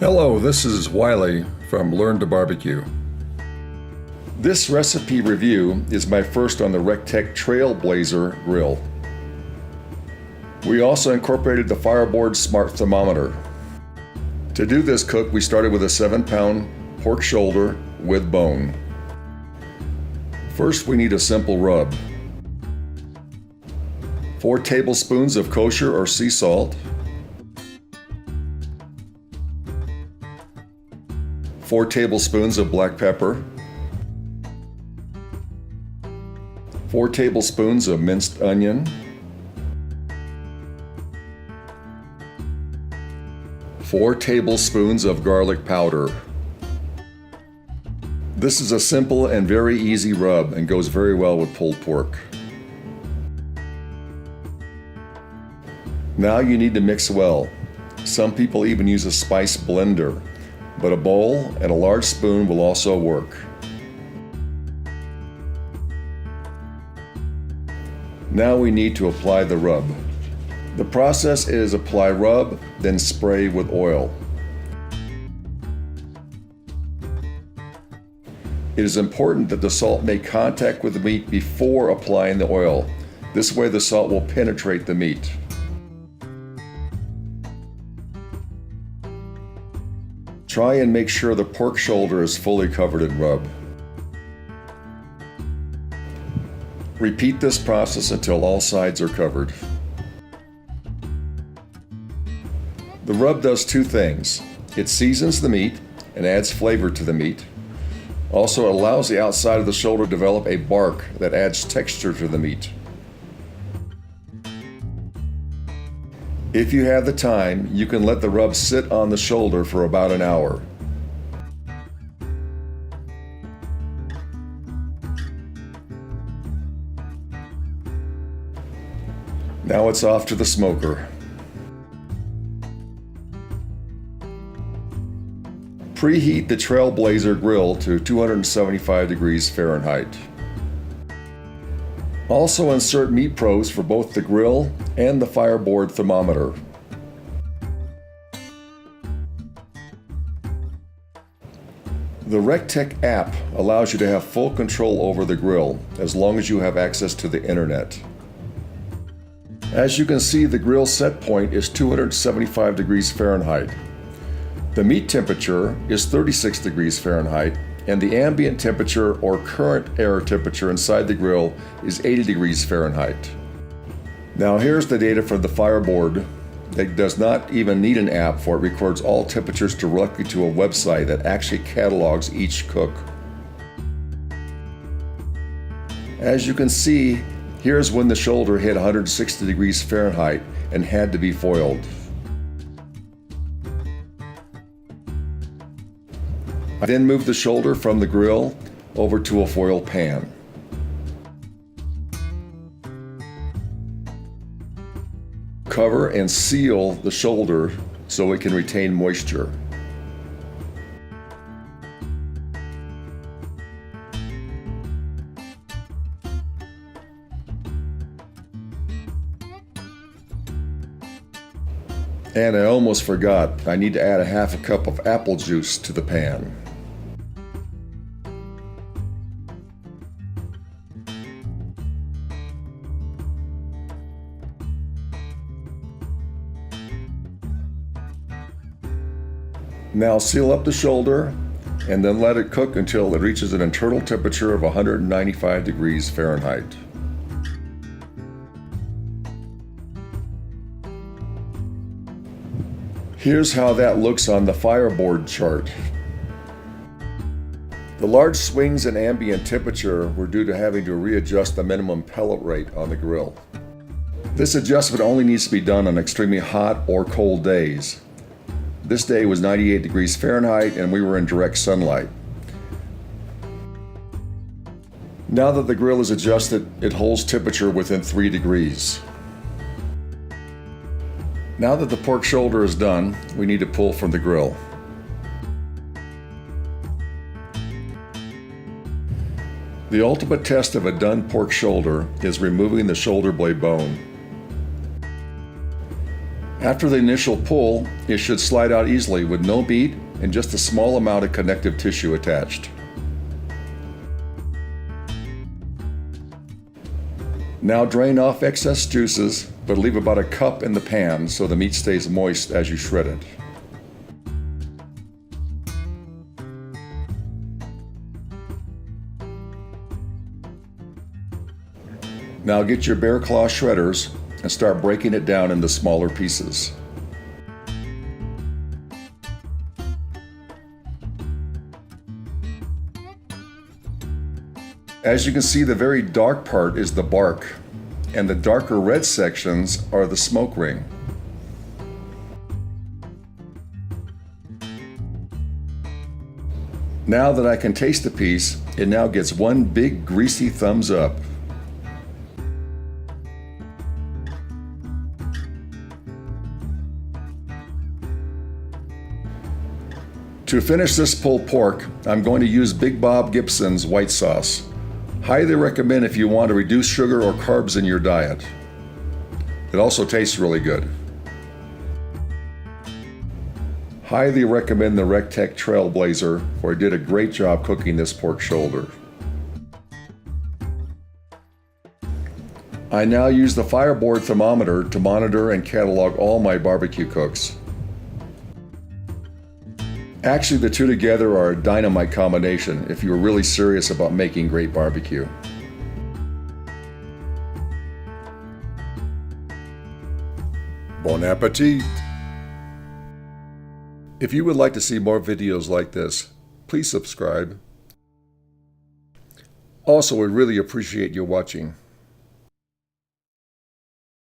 Hello, this is Wiley from Learn to Barbecue. This recipe review is my first on the Recteq Trailblazer Grill. We also incorporated the Fireboard Smart Thermometer. To do this cook, we started with a 7-pound pork shoulder with bone. First, we need a simple rub. 4 tablespoons of kosher or sea salt, 4 tablespoons of black pepper, 4 tablespoons of minced onion, 4 tablespoons of garlic powder. This is a simple and very easy rub and goes very well with pulled pork. Now you need to mix well. Some people even use a spice blender, but a bowl and a large spoon will also work. Now we need to apply the rub. The process is apply rub, then spray with oil. It is important that the salt make contact with the meat before applying the oil. This way the salt will penetrate the meat. Try and make sure the pork shoulder is fully covered in rub. Repeat this process until all sides are covered. The rub does 2 things. It seasons the meat and adds flavor to the meat. Also, it allows the outside of the shoulder to develop a bark that adds texture to the meat. If you have the time, you can let the rub sit on the shoulder for about an hour. Now it's off to the smoker. Preheat the Trailblazer Grill to 275 degrees Fahrenheit. Also insert meat probes for both the grill and the Fireboard thermometer. The RecTec app allows you to have full control over the grill as long as you have access to the internet. As you can see, the grill set point is 275 degrees Fahrenheit. The meat temperature is 36 degrees Fahrenheit, and the ambient temperature or current air temperature inside the grill is 80 degrees Fahrenheit. Now here's the data for the Fireboard that does not even need an app, for it records all temperatures directly to a website that actually catalogs each cook. As you can see, here's when the shoulder hit 160 degrees Fahrenheit and had to be foiled. I then moved the shoulder from the grill over to a foil pan. Cover and seal the shoulder so it can retain moisture. And I almost forgot, I need to add a half a cup of apple juice to the pan. Now seal up the shoulder and then let it cook until it reaches an internal temperature of 195 degrees Fahrenheit. Here's how that looks on the Fireboard chart. The large swings in ambient temperature were due to having to readjust the minimum pellet rate on the grill. This adjustment only needs to be done on extremely hot or cold days. This day was 98 degrees Fahrenheit and we were in direct sunlight. Now that the grill is adjusted, it holds temperature within 3 degrees. Now that the pork shoulder is done, we need to pull from the grill. The ultimate test of a done pork shoulder is removing the shoulder blade bone. After the initial pull, it should slide out easily with no bead and just a small amount of connective tissue attached. Now drain off excess juices, but leave about a cup in the pan so the meat stays moist as you shred it. Now get your bear claw shredders and start breaking it down into smaller pieces. As you can see, the very dark part is the bark, and the darker red sections are the smoke ring. Now that I can taste the piece, it now gets one big greasy thumbs up. To finish this pulled pork, I'm going to use Big Bob Gibson's white sauce. Highly recommend if you want to reduce sugar or carbs in your diet. It also tastes really good. Highly recommend the RecTec Trailblazer, for it did a great job cooking this pork shoulder. I now use the Fireboard thermometer to monitor and catalog all my barbecue cooks. Actually, the two together are a dynamite combination if you're really serious about making great barbecue. Bon appetit! If you would like to see more videos like this, please subscribe. Also, we really appreciate you watching.